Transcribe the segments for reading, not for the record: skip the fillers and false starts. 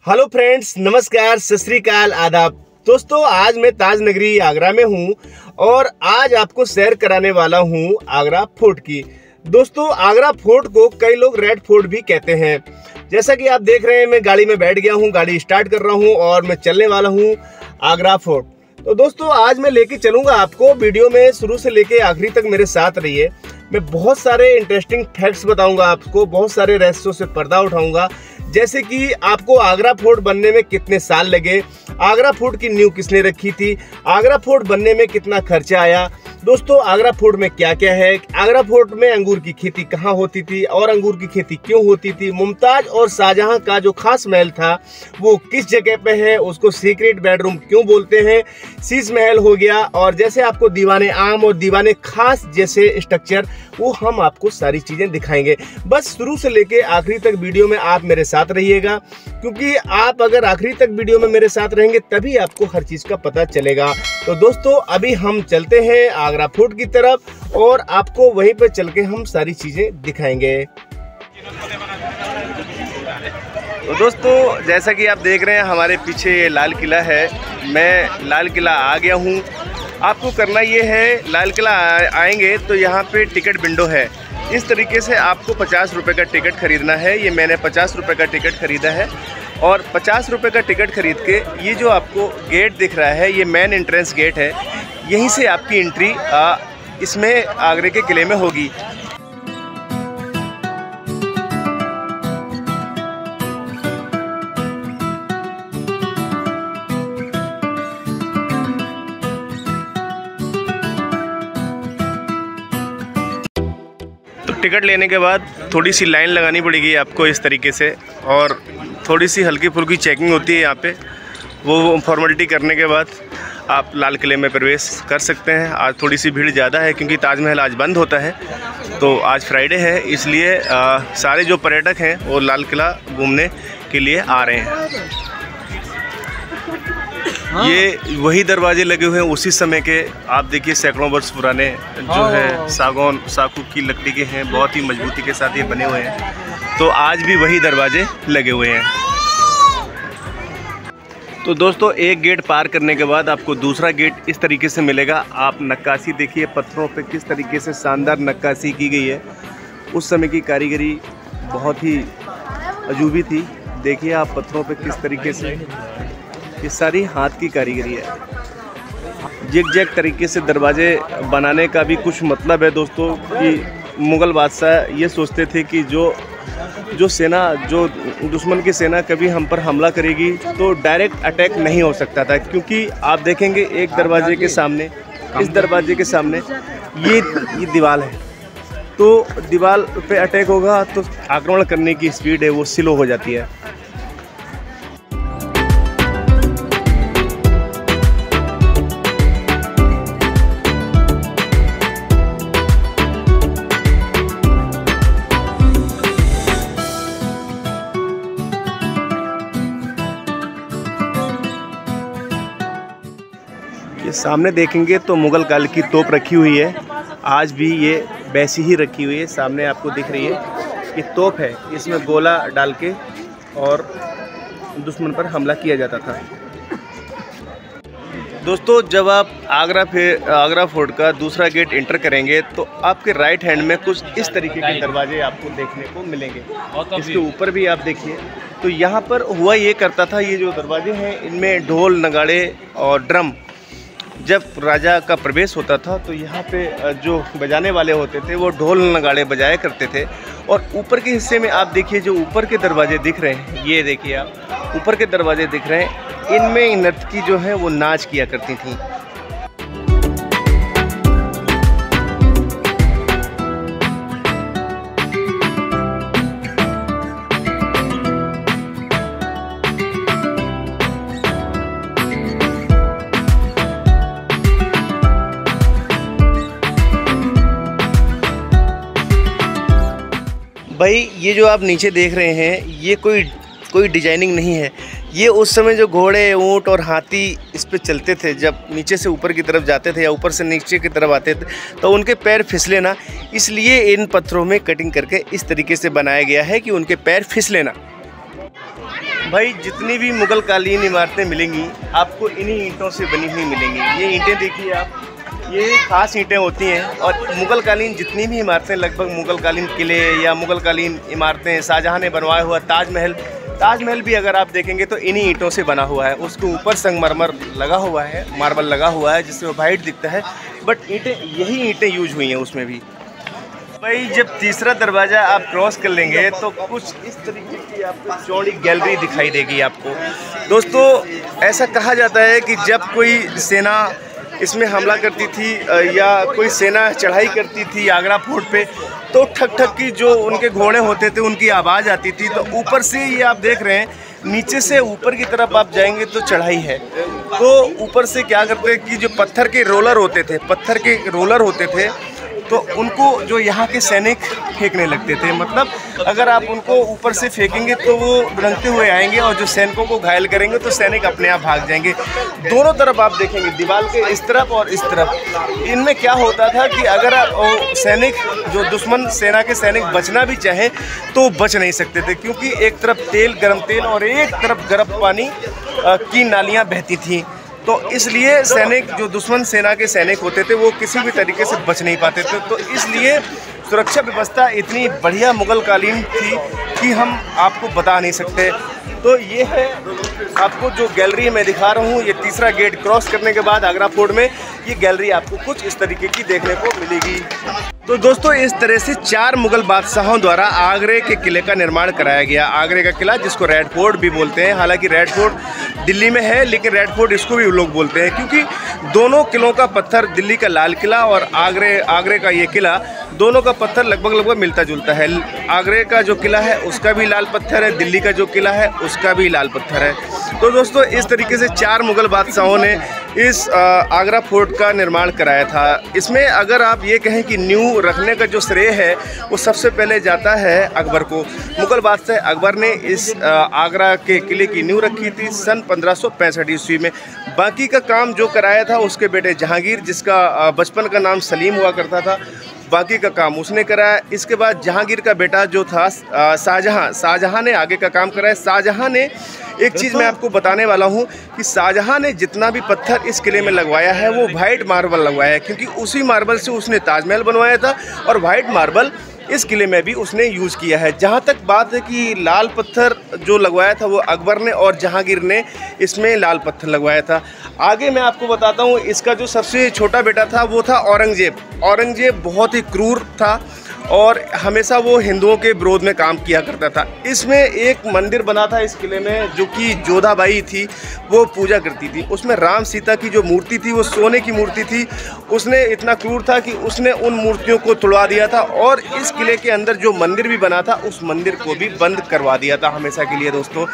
Hello friends, नमस्कार, सत श्री अकाल, आदाब। दोस्तों, आज मैं ताज नगरी आगरा में हूँ और आज आपको सैर कराने वाला हूँ आगरा फोर्ट की। दोस्तों, आगरा फोर्ट को कई लोग रेड फोर्ट भी कहते हैं। जैसा कि आप देख रहे हैं, मैं गाड़ी में बैठ गया हूँ, गाड़ी स्टार्ट कर रहा हूँ और मैं चलने वाला हूँ आगरा फोर्ट। तो दोस्तों, आज मैं लेके चलूँगा आपको, वीडियो में शुरू से लेके आखिरी तक मेरे साथ रहिए। मैं बहुत सारे इंटरेस्टिंग फैक्ट्स बताऊँगा आपको, बहुत सारे रहस्यों से पर्दा उठाऊँगा। जैसे कि आपको आगरा फोर्ट बनने में कितने साल लगे, आगरा फोर्ट की नींव किसने रखी थी, आगरा फोर्ट बनने में कितना खर्चा आया। दोस्तों, आगरा फोर्ट में क्या क्या है, आगरा फोर्ट में अंगूर की खेती कहाँ होती थी और अंगूर की खेती क्यों होती थी, मुमताज और शाहजहां का जो खास महल था वो किस जगह पे है, उसको सीक्रेट बेडरूम क्यों बोलते हैं, शीश महल हो गया, और जैसे आपको दीवाने आम और दीवाने खास जैसे स्ट्रक्चर, वो हम आपको सारी चीज़ें दिखाएंगे। बस शुरू से लेके आखिरी तक वीडियो में आप मेरे साथ रहिएगा, क्योंकि आप अगर आखिरी तक वीडियो में मेरे साथ रहेंगे तभी आपको हर चीज़ का पता चलेगा। तो दोस्तों, अभी हम चलते हैं आगरा फोर्ट की तरफ और आपको वहीं पर चल के हम सारी चीज़ें दिखाएंगे। तो दोस्तों, जैसा कि आप देख रहे हैं, हमारे पीछे ये लाल किला है। मैं लाल किला आ गया हूँ। आपको करना ये है, लाल किला आएंगे तो यहाँ पे टिकट विंडो है। इस तरीके से आपको 50 रुपये का टिकट खरीदना है। ये मैंने 50 रुपये का टिकट खरीदा है और 50 रुपये का टिकट खरीद के ये जो आपको गेट दिख रहा है, ये मेन एंट्रेंस गेट है। यहीं से आपकी एंट्री इसमें आगरे के किले में होगी। टिकट लेने के बाद थोड़ी सी लाइन लगानी पड़ेगी आपको इस तरीके से, और थोड़ी सी हल्की फुल्की चेकिंग होती है यहाँ पे। वो फॉर्मेलिटी करने के बाद आप लाल किले में प्रवेश कर सकते हैं। आज थोड़ी सी भीड़ ज़्यादा है क्योंकि ताजमहल आज बंद होता है, तो आज फ्राइडे है, इसलिए सारे जो पर्यटक हैं वो लाल किला घूमने के लिए आ रहे हैं। ये वही दरवाजे लगे हुए हैं उसी समय के। आप देखिए, सैकड़ों वर्ष पुराने जो है सागौन साखू की लकड़ी के हैं, बहुत ही मजबूती के साथ ये बने हुए हैं। तो आज भी वही दरवाजे लगे हुए हैं। तो दोस्तों, एक गेट पार करने के बाद आपको दूसरा गेट इस तरीके से मिलेगा। आप नक्काशी देखिए, पत्थरों पे किस तरीके से शानदार नक्काशी की गई है। उस समय की कारीगरी बहुत ही अजूबी थी। देखिए आप पत्थरों पे किस तरीके से, ये सारी हाथ की कारीगरी है। जिग जैग तरीके से दरवाजे बनाने का भी कुछ मतलब है दोस्तों, कि मुग़ल बादशाह ये सोचते थे कि जो सेना, जो दुश्मन की सेना कभी हम पर हमला करेगी तो डायरेक्ट अटैक नहीं हो सकता था, क्योंकि आप देखेंगे एक दरवाजे के सामने, इस दरवाजे के सामने ये दीवार है, तो दीवार पे अटैक होगा तो आक्रमण करने की स्पीड है वो स्लो हो जाती है। ये सामने देखेंगे तो मुग़ल काल की तोप रखी हुई है। आज भी ये वैसी ही रखी हुई है। सामने आपको दिख रही है, ये तोप है, इसमें गोला डाल के और दुश्मन पर हमला किया जाता था। दोस्तों, जब आप आगरा फोर्ट का दूसरा गेट एंटर करेंगे तो आपके राइट हैंड में कुछ इस तरीके के दरवाजे आपको देखने को मिलेंगे। इसके ऊपर भी आप देखिए, तो यहाँ पर हुआ ये करता था, ये जो दरवाजे हैं इनमें ढोल नगाड़े और ड्रम, जब राजा का प्रवेश होता था तो यहाँ पे जो बजाने वाले होते थे वो ढोल नगाड़े बजाया करते थे। और ऊपर के हिस्से में आप देखिए, जो ऊपर के दरवाजे दिख रहे हैं, ये देखिए आप ऊपर के दरवाजे दिख रहे हैं, इनमें नर्तकी जो है वो नाच किया करती थी। भाई, ये जो आप नीचे देख रहे हैं, ये कोई डिजाइनिंग नहीं है। ये उस समय जो घोड़े, ऊंट और हाथी इस पे चलते थे, जब नीचे से ऊपर की तरफ जाते थे या ऊपर से नीचे की तरफ आते थे तो उनके पैर फिसले ना, इसलिए इन पत्थरों में कटिंग करके इस तरीके से बनाया गया है कि उनके पैर फिसले ना। भाई जितनी भी मुगल कालीन इमारतें मिलेंगी आपको इन्हीं ईंटों से बनी हुई मिलेंगी। ये ईंटें देखिए आप, ये खास ईंटें होती हैं। और मुगल कालीन जितनी भी इमारतें, लगभग मुगल कालीन किले या मुगल कालीन इमारतें, शाहजहाँ ने बनवाया हुआ ताजमहल भी अगर आप देखेंगे तो इन्हीं ईंटों से बना हुआ है। उसके ऊपर संगमरमर लगा हुआ है, मार्बल लगा हुआ है, जिससे वो वाइट दिखता है, बट यही ईंटें यूज हुई हैं उसमें भी। भाई जब तीसरा दरवाज़ा आप क्रॉस कर लेंगे तो कुछ इस तरीके की आपको चौड़ी गैलरी दिखाई देगी आपको। दोस्तों ऐसा कहा जाता है कि जब कोई सेना इसमें हमला करती थी या कोई सेना चढ़ाई करती थी आगरा फोर्ट पे, तो ठक ठक की जो उनके घोड़े होते थे उनकी आवाज़ आती थी। तो ऊपर से ये आप देख रहे हैं, नीचे से ऊपर की तरफ आप जाएंगे तो चढ़ाई है। तो ऊपर से क्या करते हैं कि जो पत्थर के रोलर होते थे तो उनको जो यहाँ के सैनिक फेंकने लगते थे। मतलब अगर आप उनको ऊपर से फेंकेंगे तो वो लुढ़कते हुए आएंगे और जो सैनिकों को घायल करेंगे तो सैनिक अपने आप भाग जाएंगे। दोनों तरफ आप देखेंगे, दीवार के इस तरफ और इस तरफ। इनमें क्या होता था कि अगर सैनिक, जो दुश्मन सेना के सैनिक बचना भी चाहें तो बच नहीं सकते थे, क्योंकि एक तरफ गर्म तेल और एक तरफ गर्म पानी की नालियाँ बहती थीं। तो इसलिए सैनिक, जो दुश्मन सेना के सैनिक होते थे, वो किसी भी तरीके से बच नहीं पाते थे। तो इसलिए सुरक्षा व्यवस्था इतनी बढ़िया मुगल कालीन थी कि हम आपको बता नहीं सकते। तो ये है आपको जो गैलरी मैं दिखा रहा हूँ, ये तीसरा गेट क्रॉस करने के बाद आगरा फोर्ट में ये गैलरी आपको कुछ इस तरीके की देखने को मिलेगी। तो दोस्तों इस तरह से 4 मुगल बादशाहों द्वारा आगरे के किले का निर्माण कराया गया। आगरे का किला, जिसको रेड फोर्ट भी बोलते हैं, हालांकि रेड फोर्ट दिल्ली में है लेकिन रेड फोर्ट इसको भी लोग बोलते हैं, क्योंकि दोनों किलों का पत्थर, दिल्ली का लाल किला और आगरे का ये किला, दोनों का पत्थर लगभग मिलता जुलता है। आगरे का जो किला है उसका भी लाल पत्थर है, दिल्ली का जो किला है उसका भी लाल पत्थर है। तो दोस्तों इस तरीके से 4 मुगल बादशाहों ने इस आगरा फोर्ट का निर्माण कराया था। इसमें अगर आप ये कहें कि न्यू रखने का जो श्रेय है वो सबसे पहले जाता है अकबर को। मुगल बादशाह अकबर ने इस आगरा के किले की नींव रखी थी सन 1565 ईस्वी में। बाकी का काम जो कराया था उसके बेटे जहांगीर, जिसका बचपन का नाम सलीम हुआ करता था, बाकी का काम उसने कराया। इसके बाद जहांगीर का बेटा जो था शाहजहाँ ने आगे का काम कराया। शाहजहाँ ने, एक चीज़ मैं आपको बताने वाला हूँ कि शाहजहाँ ने जितना भी पत्थर इस किले में लगवाया है वो वाइट मार्बल लगवाया है, क्योंकि उसी मार्बल से उसने ताजमहल बनवाया था और वाइट मार्बल इस किले में भी उसने यूज़ किया है। जहाँ तक बात है कि लाल पत्थर जो लगवाया था वो अकबर ने और जहांगीर ने इसमें लाल पत्थर लगवाया था। आगे मैं आपको बताता हूँ, इसका जो सबसे छोटा बेटा था वो था औरंगजेब। औरंगजेब बहुत ही क्रूर था और हमेशा वो हिंदुओं के विरोध में काम किया करता था। इसमें एक मंदिर बना था इस किले में, जो कि जोधाबाई थी वो पूजा करती थी। उसमें राम सीता की जो मूर्ति थी वो सोने की मूर्ति थी। उसने इतना क्रूर था कि उसने उन मूर्तियों को तोड़वा दिया था और इस किले के अंदर जो मंदिर भी बना था उस मंदिर को भी बंद करवा दिया था हमेशा के लिए। दोस्तों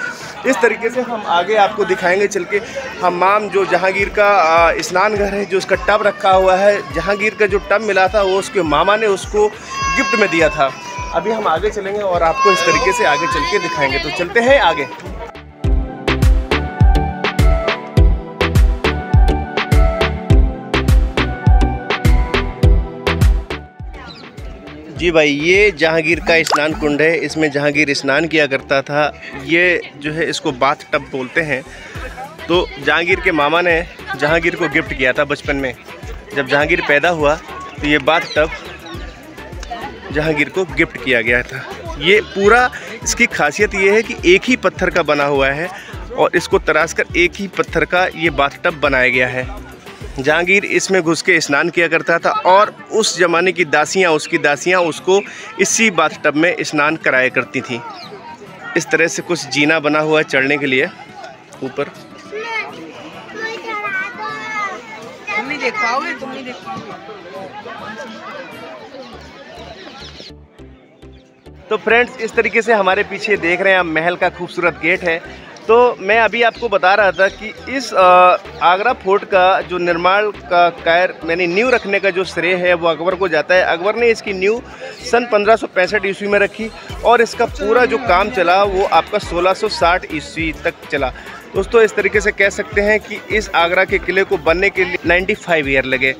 इस तरीके से हम आगे आपको दिखाएंगे चल के। हमाम, जो जहांगीर का स्नान घर है, जो उसका टब रखा हुआ है, जहांगीर का जो टब मिला था वो उसके मामा ने उसको गिफ्ट में दिया था। अभी हम आगे चलेंगे और आपको इस तरीके से आगे चल के दिखाएंगे। तो चलते हैं आगे। जी भाई, ये जहांगीर का स्नान कुंड है, इसमें जहांगीर स्नान किया करता था। ये जो है इसको बाथ टब बोलते हैं। तो जहांगीर के मामा ने जहांगीर को गिफ्ट किया था बचपन में। जब जहांगीर पैदा हुआ तो ये बाथ टब जहांगीर को गिफ्ट किया गया था। ये पूरा, इसकी खासियत ये है कि एक ही पत्थर का बना हुआ है और इसको तराश कर एक ही पत्थर का ये बाथटब बनाया गया है। जहांगीर इसमें घुस के स्नान किया करता था और उस ज़माने की दासियाँ, उसकी दासियाँ उसको इसी बाथटब में स्नान कराया करती थी। इस तरह से कुछ जीना बना हुआ है चढ़ने के लिए ऊपर। तुम नहीं देख पाओगे, तुम नहीं देख पाओगे। तो फ्रेंड्स इस तरीके से हमारे पीछे देख रहे हैं आप, महल का खूबसूरत गेट है। तो मैं अभी आपको बता रहा था कि इस आगरा फोर्ट का जो निर्माण का नींव रखने का जो श्रेय है वो अकबर को जाता है। अकबर ने इसकी नींव सन 1565 ईस्वी में रखी और इसका पूरा जो काम चला वो आपका 1660 ईस्वी तक चला। दोस्तों इस तरीके से कह सकते हैं कि इस आगरा के किले को बनने के लिए 95 ईयर लगे।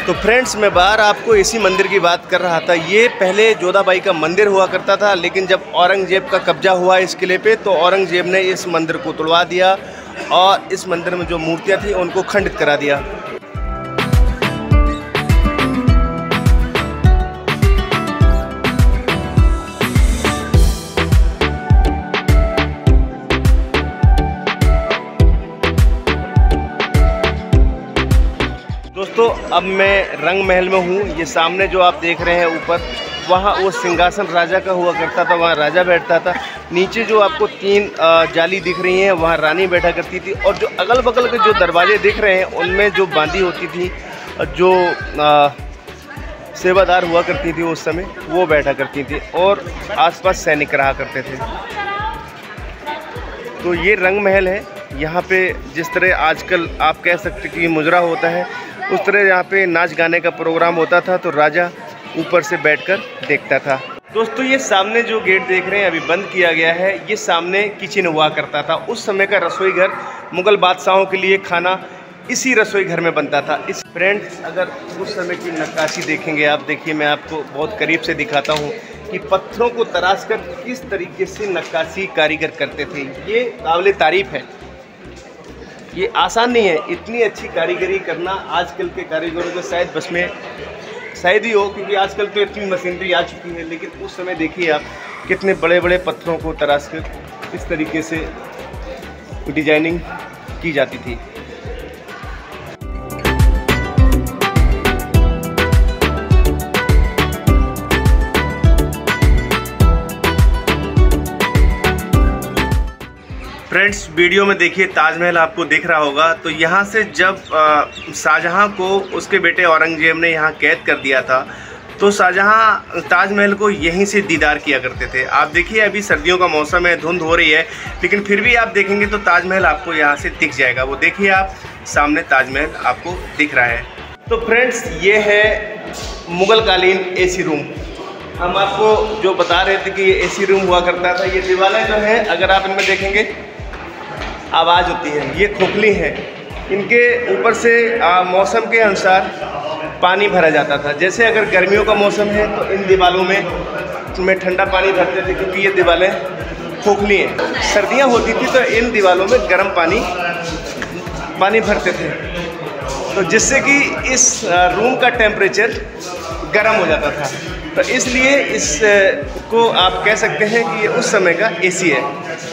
तो फ्रेंड्स, मैं बाहर आपको इसी मंदिर की बात कर रहा था। ये पहले जोधाबाई का मंदिर हुआ करता था, लेकिन जब औरंगजेब का कब्जा हुआ इस किले पे तो औरंगजेब ने इस मंदिर को तोड़वा दिया और इस मंदिर में जो मूर्तियां थी उनको खंडित करा दिया। दोस्तों, अब मैं रंग महल में हूँ। ये सामने जो आप देख रहे हैं ऊपर, वहाँ वो सिंहासन राजा का हुआ करता था, वहाँ राजा बैठता था। नीचे जो आपको 3 जाली दिख रही हैं वहाँ रानी बैठा करती थी, और जो अगल बगल के जो दरवाजे दिख रहे हैं उनमें जो बांदी होती थी, जो सेवादार हुआ करती थी उस समय, वो बैठा करती थी, और आसपास सैनिक रहा करते थे। तो ये रंग महल है। यहाँ पे जिस तरह आजकल आप कह सकते कि मुजरा होता है, उस तरह यहाँ पे नाच गाने का प्रोग्राम होता था, तो राजा ऊपर से बैठकर देखता था। दोस्तों, ये सामने जो गेट देख रहे हैं अभी बंद किया गया है। ये सामने किचन हुआ करता था। उस समय का रसोई घर, मुग़ल बादशाहों के लिए खाना इसी रसोई घर में बनता था। इस फ्रेंड्स, अगर उस समय की नक्काशी देखेंगे आप, देखिए मैं आपको बहुत करीब से दिखाता हूँ कि पत्थरों को तराश कर किस तरीके से नक्काशी कारीगर करते थे। ये काबिल तारीफ़ है। ये आसान नहीं है, इतनी अच्छी कारीगरी करना आजकल के कारीगरों को शायद बस में शायद ही हो, क्योंकि आजकल तो इतनी मशीनरी आ चुकी है। लेकिन उस समय देखिए आप, कितने बड़े बड़े पत्थरों को तराश कर इस तरीके से डिजाइनिंग की जाती थी। फ्रेंड्स, वीडियो में देखिए ताजमहल आपको दिख रहा होगा। तो यहाँ से जब शाहजहाँ को उसके बेटे औरंगजेब ने यहाँ कैद कर दिया था, तो शाहजहाँ ताजमहल को यहीं से दीदार किया करते थे। आप देखिए, अभी सर्दियों का मौसम है, धुंध हो रही है, लेकिन फिर भी आप देखेंगे तो ताजमहल आपको यहाँ से दिख जाएगा। वो देखिए आप, सामने ताजमहल आपको दिख रहा है। तो फ्रेंड्स, ये है मुग़ल कालीन एसी रूम। हम आपको जो बता रहे थे कि ये एसी रूम हुआ करता था। ये दीवारें जो हैं, अगर आप इनमें देखेंगे आवाज़ होती है, ये खोखली हैं। इनके ऊपर से मौसम के अनुसार पानी भरा जाता था। जैसे अगर गर्मियों का मौसम है तो इन दीवारों में ठंडा पानी भरते थे, क्योंकि ये दीवारें खोखली हैं। सर्दियाँ होती थी तो इन दीवारों में गर्म पानी भरते थे, तो जिससे कि इस रूम का टेम्परेचर गर्म हो जाता था। तो इसलिए इसको आप कह सकते हैं कि ये उस समय का एसी है।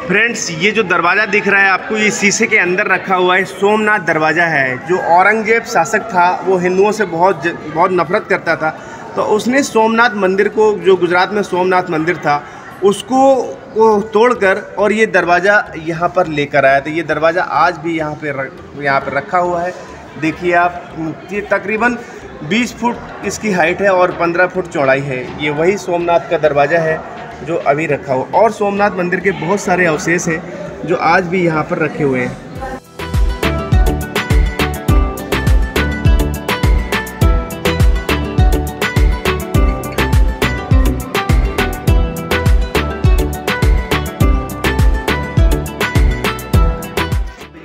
फ्रेंड्स, ये जो दरवाज़ा दिख रहा है आपको, ये शीशे के अंदर रखा हुआ है, सोमनाथ दरवाज़ा है। जो औरंगजेब शासक था वो हिंदुओं से बहुत नफरत करता था, तो उसने सोमनाथ मंदिर को, जो गुजरात में सोमनाथ मंदिर था, उसको तोड़कर और ये दरवाज़ा यहाँ पर लेकर आया था। ये दरवाज़ा आज भी यहाँ पे रखा हुआ है। देखिए आप, ये तकरीबन 20 फुट इसकी हाइट है और 15 फुट चौड़ाई है। ये वही सोमनाथ का दरवाज़ा है जो अभी रखा हुआ। और सोमनाथ मंदिर के बहुत सारे अवशेष हैं जो आज भी यहाँ पर रखे हुए हैं।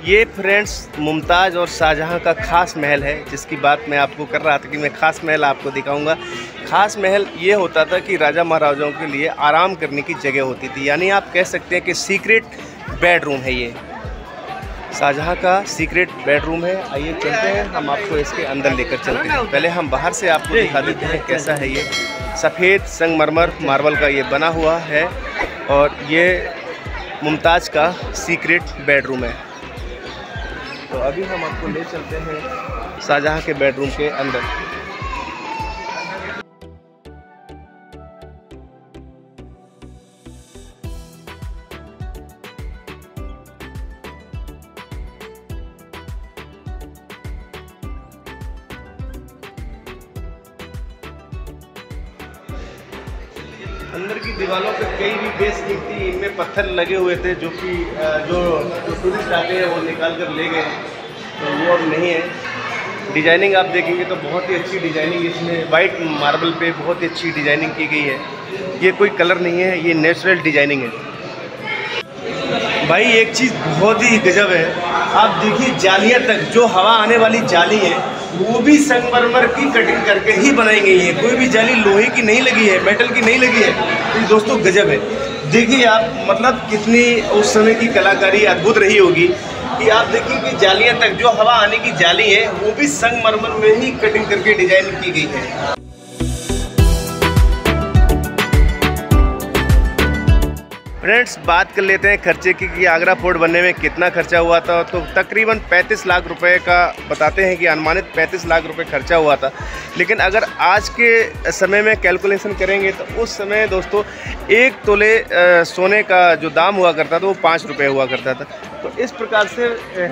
ये फ्रेंड्स, मुमताज़ और शाहजहाँ का ख़ास महल है, जिसकी बात मैं आपको कर रहा था कि मैं ख़ास महल आपको दिखाऊंगा। ख़ास महल ये होता था कि राजा महाराजाओं के लिए आराम करने की जगह होती थी, यानी आप कह सकते हैं कि सीक्रेट बेडरूम है। ये शाहजहाँ का सीक्रेट बेडरूम है। आइए चलते हैं, हम आपको इसके अंदर लेकर चलते हैं। पहले हम बाहर से आपको दिखा देते हैं कैसा है। ये सफ़ेद संगमरमर मार्बल का ये बना हुआ है, और ये मुमताज़ का सीक्रेट बेडरूम है। तो अभी हम आपको ले चलते हैं शाहजहाँ के बेडरूम के अंदर। अंदर की दीवारों पे कई भी बेशकीमती इनमें पत्थर लगे हुए थे, जो कि जो टूरिस्ट आते हैं वो निकाल कर ले गए, तो वो अब नहीं है। डिजाइनिंग आप देखेंगे तो बहुत ही अच्छी डिजाइनिंग, इसमें वाइट मार्बल पे बहुत ही अच्छी डिजाइनिंग की गई है। ये कोई कलर नहीं है, ये नेचुरल डिजाइनिंग है। भाई एक चीज़ बहुत ही गजब है, आप देखिए जालियाँ तक, जो हवा आने वाली जाली है वो भी संगमरमर की कटिंग करके ही बनाई गई है। कोई भी जाली लोहे की नहीं लगी है, मेटल की नहीं लगी है। तो दोस्तों गजब है, देखिए आप, मतलब कितनी उस समय की कलाकारी अद्भुत रही होगी कि आप देखिए कि जालियाँ तक, जो हवा आने की जाली है वो भी संगमरमर में ही कटिंग करके डिजाइन की गई है। फ्रेंड्स, बात कर लेते हैं खर्चे की कि आगरा फोर्ट बनने में कितना खर्चा हुआ था। तो तकरीबन 35 लाख रुपए का बताते हैं कि अनुमानित 35 लाख रुपए खर्चा हुआ था। लेकिन अगर आज के समय में कैलकुलेशन करेंगे तो उस समय दोस्तों 1 तोले सोने का जो दाम हुआ करता था वो 5 रुपये हुआ करता था। तो इस प्रकार से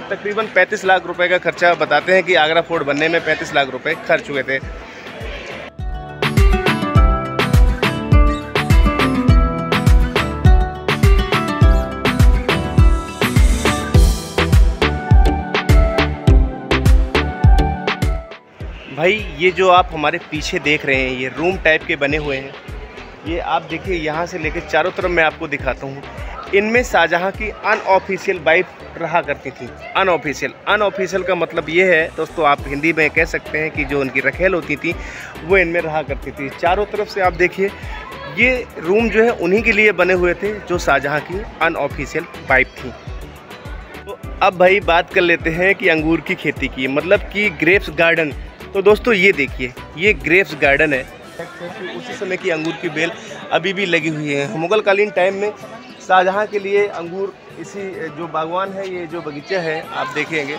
तकरीबन 35 लाख रुपए का खर्चा बताते हैं कि आगरा फोर्ट बनने में 35 लाख रुपये खर्च हुए थे। भाई ये जो आप हमारे पीछे देख रहे हैं, ये रूम टाइप के बने हुए हैं। ये आप देखिए, यहाँ से लेकर चारों तरफ मैं आपको दिखाता हूँ। इनमें शाहजहाँ की अनऑफिशियल वाइफ रहा करती थी। अनऑफिशियल का मतलब ये है दोस्तों, आप हिंदी में कह सकते हैं कि जो उनकी रखेल होती थी वो इनमें रहा करती थी। चारों तरफ से आप देखिए, ये रूम जो है उन्हीं के लिए बने हुए थे जो शाहजहाँ की अनऑफिशियल वाइफ थी। तो अब भाई बात कर लेते हैं कि अंगूर की खेती की, मतलब कि ग्रेप्स गार्डन। तो दोस्तों ये देखिए, ये ग्रेप्स गार्डन है। उसी समय की अंगूर की बेल अभी भी लगी हुई है। मुगल कालीन टाइम में शाहजहाँ के लिए अंगूर, इसी जो बागवान है, ये जो बगीचा है आप देखेंगे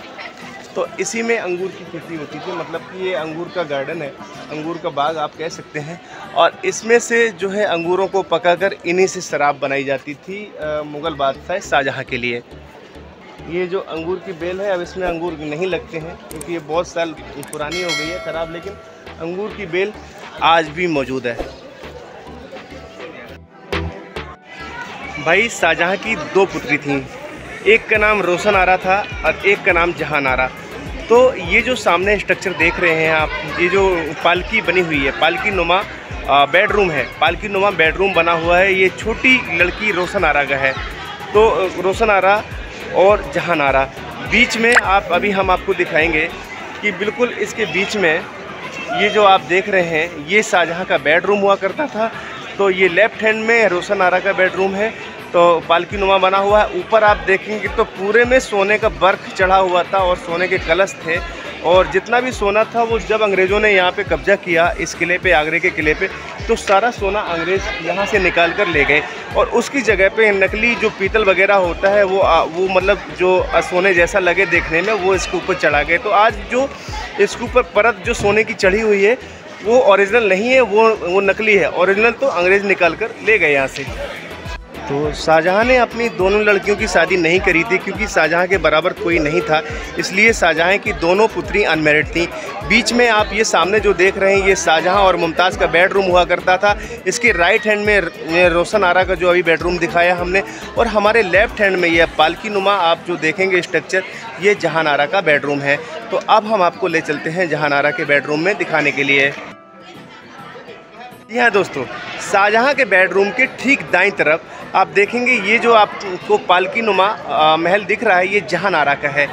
तो इसी में अंगूर की खेती होती थी। मतलब कि ये अंगूर का गार्डन है, अंगूर का बाग आप कह सकते हैं। और इसमें से जो है अंगूरों को पकाकर इन्हीं से शराब बनाई जाती थी मुग़ल बादशाह शाहजहाँ के लिए। ये जो अंगूर की बेल है, अब इसमें अंगूर नहीं लगते हैं क्योंकि ये बहुत साल पुरानी हो गई है, ख़राब, लेकिन अंगूर की बेल आज भी मौजूद है। भाई शाहजहाँ की 2 पुत्री थीं, एक का नाम रोशन आरा था और एक का नाम जहान आरा। तो ये जो सामने स्ट्रक्चर देख रहे हैं आप, ये जो पालकी बनी हुई है, पालकी नुमा बेडरूम है, पालकी नुमा बेडरूम बना हुआ है। ये छोटी लड़की रोशन आरा का है। तो रोशन आरा और जहान आरा, बीच में आप, अभी हम आपको दिखाएंगे कि बिल्कुल इसके बीच में ये जो आप देख रहे हैं ये शाहजहाँ का बेडरूम हुआ करता था। तो ये लेफ्ट हैंड में रोशन आरा का बेडरूम है, तो पालकी नुमा बना हुआ है। ऊपर आप देखेंगे तो पूरे में सोने का बर्फ चढ़ा हुआ था और सोने के कलश थे। और जितना भी सोना था वो जब अंग्रेज़ों ने यहाँ पे कब्जा किया इस किले पे, आगरे के किले पे, तो सारा सोना अंग्रेज़ यहाँ से निकाल कर ले गए और उसकी जगह पे नकली जो पीतल वगैरह होता है वो मतलब जो सोने जैसा लगे देखने में, वो इसके ऊपर चढ़ा गए। तो आज जो इसके ऊपर परत जो सोने की चढ़ी हुई है वो ओरिजिनल नहीं है, वो नकली है। ओरिजिनल तो अंग्रेज़ निकाल कर ले गए यहाँ से। तो शाहजहाँ ने अपनी दोनों लड़कियों की शादी नहीं करी थी क्योंकि शाहजहाँ के बराबर कोई नहीं था, इसलिए शाहजहाँ की दोनों पुत्री अनमैरिड थीं। बीच में आप ये सामने जो देख रहे हैं ये शाहजहाँ और मुमताज़ का बेडरूम हुआ करता था। इसके राइट हैंड में रोशन आरा का जो अभी बेडरूम दिखाया हमने, और हमारे लेफ्ट हैंड में ये पालकी नुमा आप जो देखेंगे स्ट्रक्चर, ये जहान आरा का बेडरूम है। तो अब हम आपको ले चलते हैं जहान आरा के बेडरूम में दिखाने के लिए। जी हाँ दोस्तों, शाहजहाँ के बेडरूम के ठीक दाईं तरफ आप देखेंगे ये जो आपको पालकी नुमा महल दिख रहा है, ये जहान आरा का है।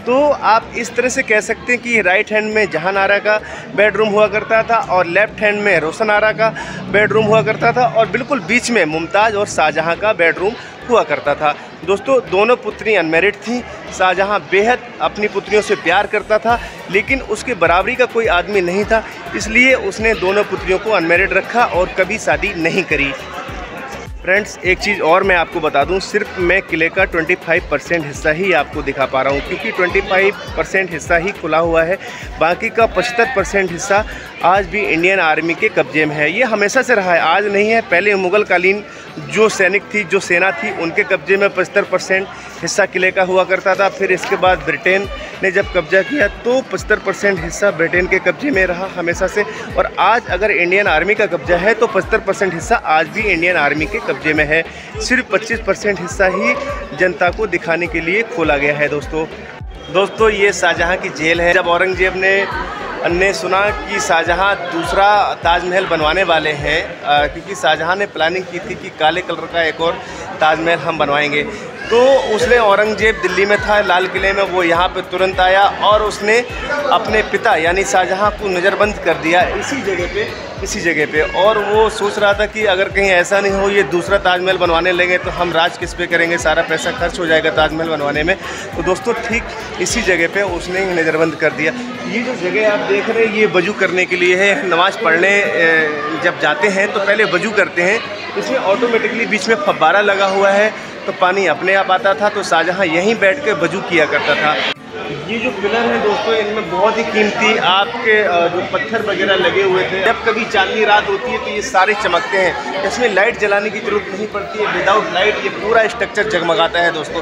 तो आप इस तरह से कह सकते हैं कि राइट हैंड में जहान आरा का बेडरूम हुआ करता था और लेफ्ट हैंड में रोशन आरा का बेडरूम हुआ करता था, और बिल्कुल बीच में मुमताज़ और शाहजहाँ का बेडरूम हुआ करता था। दोस्तों दोनों पुत्री अनमैरिड थीं। शाहजहाँ बेहद अपनी पुत्रियों से प्यार करता था, लेकिन उसके बराबरी का कोई आदमी नहीं था, इसलिए उसने दोनों पुत्रियों को अनमैरिड रखा और कभी शादी नहीं करी। फ्रेंड्स, एक चीज़ और मैं आपको बता दूं, सिर्फ मैं किले का 25% हिस्सा ही आपको दिखा पा रहा हूं क्योंकि 25% हिस्सा ही खुला हुआ है। बाकी का 75% हिस्सा आज भी इंडियन आर्मी के कब्जे में है। ये हमेशा से रहा है, आज नहीं है। पहले मुग़ल कालीन जो सैनिक थी, जो सेना थी, उनके कब्जे में 75% हिस्सा किले का हुआ करता था। फिर इसके बाद ब्रिटेन ने जब कब्जा किया तो 75% हिस्सा ब्रिटेन के कब्जे में रहा हमेशा से। और आज अगर इंडियन आर्मी का कब्जा है तो 75% हिस्सा आज भी इंडियन आर्मी के कब्जे में है। सिर्फ 25% हिस्सा ही जनता को दिखाने के लिए खोला गया है। दोस्तों ये शाहजहाँ की जेल है। जब औरंगजेब ने सुना कि शाहजहाँ दूसरा ताजमहल बनवाने वाले हैं, क्योंकि शाहजहाँ ने प्लानिंग की थी कि काले कलर का एक और ताजमहल हम बनवाएंगे, तो उसने औरंगजेब दिल्ली में था लाल किले में, वो यहाँ पे तुरंत आया और उसने अपने पिता यानी शाहजहाँ को नज़रबंद कर दिया इसी जगह पे। और वो सोच रहा था कि अगर कहीं ऐसा नहीं हो, ये दूसरा ताजमहल बनवाने लगे तो हम राज किस पे करेंगे, सारा पैसा खर्च हो जाएगा ताजमहल बनवाने में। तो दोस्तों ठीक इसी जगह पे उसने नज़रबंद कर दिया। ये जो जगह आप देख रहे हैं ये वजू करने के लिए है। नमाज़ पढ़ने जब जाते हैं तो पहले वजू करते हैं। इसमें ऑटोमेटिकली बीच में फव्वारा लगा हुआ है तो पानी अपने आप आता था। तो शाहजहाँ यहीं बैठ के वजू किया करता था। ये जो पिलर है दोस्तों, इनमें बहुत ही कीमती आपके जो पत्थर वगैरह लगे हुए थे। जब कभी चांदनी रात होती है तो ये सारे चमकते हैं। इसमें लाइट जलाने की ज़रूरत नहीं पड़ती है। विदाउट लाइट ये पूरा स्ट्रक्चर जगमगाता है दोस्तों।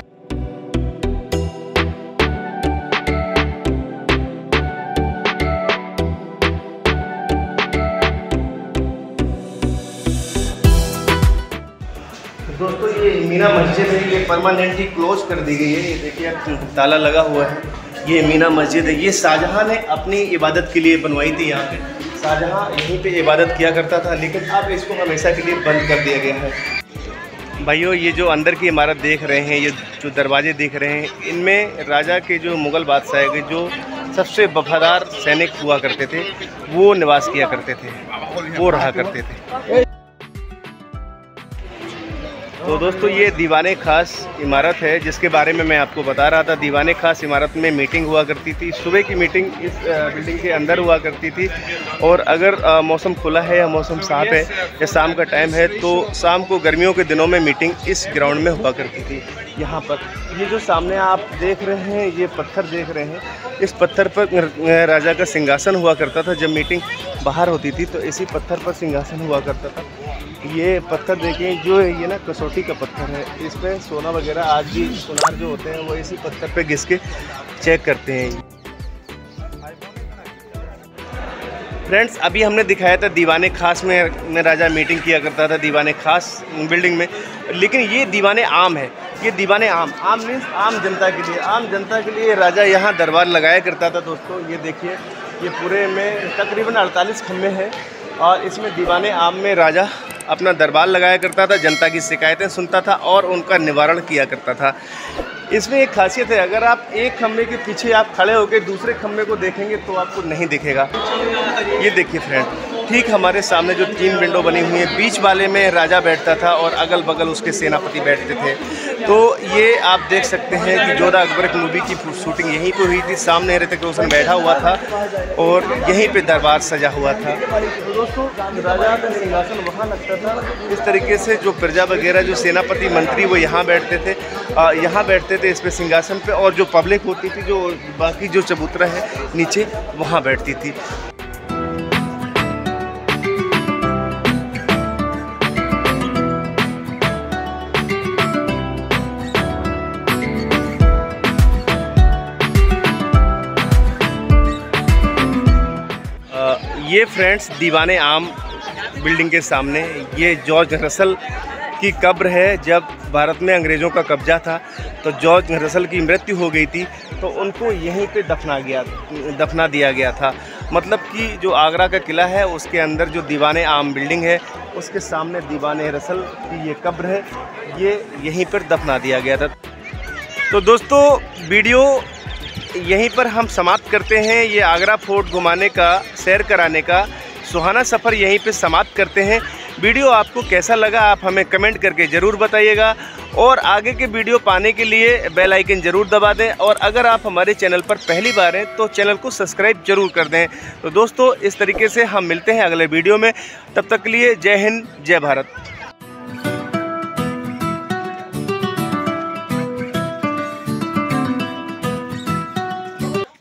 दोस्तों ये मीना मस्जिद है, ये परमानेंटली क्लोज कर दी गई है। ये देखिए ताला लगा हुआ है। ये मीना मस्जिद है, ये शाहजहाँ ने अपनी इबादत के लिए बनवाई थी। यहाँ पे शाहजहाँ यहीं पे इबादत किया करता था, लेकिन अब इसको हमेशा के लिए बंद कर दिया गया है। भाइयों ये जो अंदर की इमारत देख रहे हैं, ये जो दरवाजे देख रहे हैं, इनमें राजा के जो मुग़ल बादशाह के जो सबसे वफादार सैनिक हुआ करते थे वो निवास किया करते थे, वो रहा करते थे। तो दोस्तों ये दीवाने ख़ास इमारत है जिसके बारे में मैं आपको बता रहा था। दीवाने ख़ास इमारत में मीटिंग हुआ करती थी। सुबह की मीटिंग इस बिल्डिंग के अंदर हुआ करती थी, और अगर मौसम खुला है या मौसम साफ है या शाम का टाइम है तो शाम को गर्मियों के दिनों में मीटिंग इस ग्राउंड में हुआ करती थी। यहाँ पर ये जो सामने आप देख रहे हैं, ये पत्थर देख रहे हैं, इस पत्थर पर राजा का सिंहासन हुआ करता था। जब मीटिंग बाहर होती थी तो इसी पत्थर पर सिंहासन हुआ करता था। ये पत्थर देखिए, जो ये ना कसौटी का पत्थर है, इस पर सोना वगैरह आज भी सुनार जो होते हैं वो इसी पत्थर पे घिस के चेक करते हैं। फ्रेंड्स अभी हमने दिखाया था दीवाने ख़ास में राजा मीटिंग किया करता था, दीवाने ख़ास बिल्डिंग में। लेकिन ये दीवाने आम है, ये दीवाने आम मीन्स आम जनता के लिए, आम जनता के लिए राजा यहाँ दरबार लगाया करता था। दोस्तों ये देखिए, ये पूरे में तकरीबन 48 खम्भे हैं और इसमें दीवाने आम में राजा अपना दरबार लगाया करता था, जनता की शिकायतें सुनता था और उनका निवारण किया करता था। इसमें एक खासियत है, अगर आप एक खम्भे के पीछे आप खड़े होकर दूसरे खम्भे को देखेंगे तो आपको नहीं दिखेगा। ये देखिए फ्रेंड, ठीक हमारे सामने जो 3 विंडो बनी हुई है, बीच वाले में राजा बैठता था और अगल बगल उसके सेनापति बैठते थे। तो ये आप देख सकते हैं कि जोधा अकबर की मूवी की शूटिंग यहीं पे हुई थी। सामने ऋतिक रोशन बैठा हुआ था और यहीं पे दरबार सजा हुआ था। तो दोस्तों राजा का सिंहासन वहाँ लगता था। इस तरीके से जो प्रजा वगैरह, जो सेनापति मंत्री, वो यहाँ बैठते थे, इस पे सिंहासन पे, और जो पब्लिक होती थी, जो बाकी जो चबूतरा है नीचे, वहाँ बैठती थी। ये फ्रेंड्स दीवाने आम बिल्डिंग के सामने ये जॉर्ज रसल की कब्र है। जब भारत में अंग्रेज़ों का कब्जा था तो जॉर्ज रसल की मृत्यु हो गई थी, तो उनको यहीं पे दफना दिया गया था। मतलब कि जो आगरा का किला है उसके अंदर जो दीवाने आम बिल्डिंग है उसके सामने दीवाने रसल की ये कब्र है, ये यहीं पर दफना दिया गया था। तो दोस्तों वीडियो यहीं पर हम समाप्त करते हैं। ये आगरा फोर्ट घुमाने का, सैर कराने का सुहाना सफ़र यहीं पे समाप्त करते हैं। वीडियो आपको कैसा लगा आप हमें कमेंट करके ज़रूर बताइएगा, और आगे के वीडियो पाने के लिए बेल आइकन ज़रूर दबा दें, और अगर आप हमारे चैनल पर पहली बार हैं तो चैनल को सब्सक्राइब ज़रूर कर दें। तो दोस्तों इस तरीके से हम मिलते हैं अगले वीडियो में। तब तक के लिए जय हिंद, जय भारत।